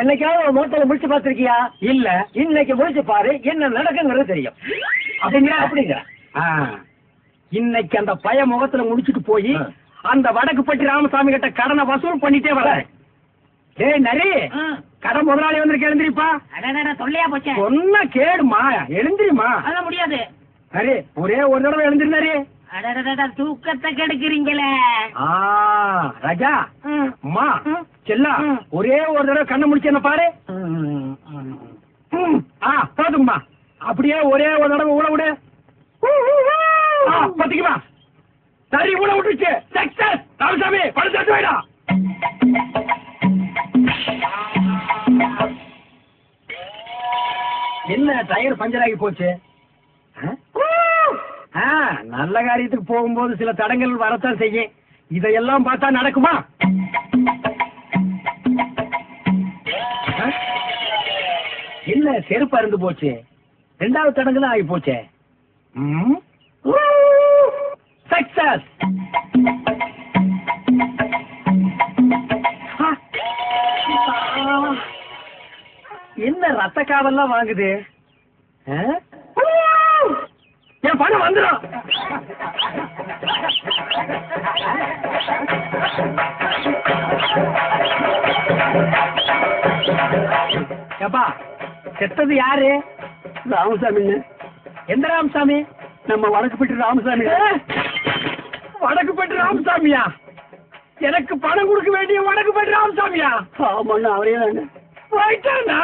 என்னைக்காவது முகத்துல முடிச்சு பார்த்திருக்கியா? இல்ல. இன்னைக்கு முடிச்சு பாரு, என்ன நடக்குங்கிறது தெரியும். அப்படிங்கிற இன்னைக்கு அந்த பய முகத்துல முடிச்சுட்டு போய் அந்த வடக்குப்பட்டி ராமசாமி கிட்ட கடனை வசூல் பண்ணிட்டே வர. டேய் நரி, கடை முதலாளி வந்து எழுந்திரிப்பா. சொல்லியா போச்சு. சொன்ன கேடுமா, எழுந்திரிமா. அதான் முடியாது. நரி, ஒரே ஒரு தடவை எழுந்திருந்தாரு. தூக்கத்தை கெடுக்கிறீங்களே. ராஜா, அம்மா, செல்லா, ஒரே ஒரு தடவை கண்ணை முடிச்சேன்ன பாரு. போதுங்கம்மா. அப்படியே ஒரே ஒரு தடவை ஊழ விடு. பாத்தீங்களா, சரி ஊழ விட்டுருச்சு. சக்சஸ். ராமசாமி பணத்தை போயிடா. என்ன டயர் பஞ்சர் ஆகி போச்சு? நல்ல காரியத்துக்கு போகும்போது சில தடங்கள் வரத்தான் செய்யும். இதையெல்லாம் பார்த்தா நடக்குமா? இல்ல, செருப்பு அருந்து போச்சு. 2வது தடங்குதான் ஆகி போச்சே. சக்சஸ். என்ன ரத்த காவல்லாம் வாங்குது? என் பணம் வந்துடும். ஏப்பா, செத்தது யாரு? ராமசாமின்னு. எந்த ராமசாமி? நம்ம வடக்குப்பட்டி ராமசாமி. வடக்குப்பட்டி ராமசாமியா? எனக்கு பணம் கொடுக்க வேண்டிய வடக்குப்பட்டி ராமசாமியா? ஆமாண்ணா, அவரே தாங்க. போயிட்டானா?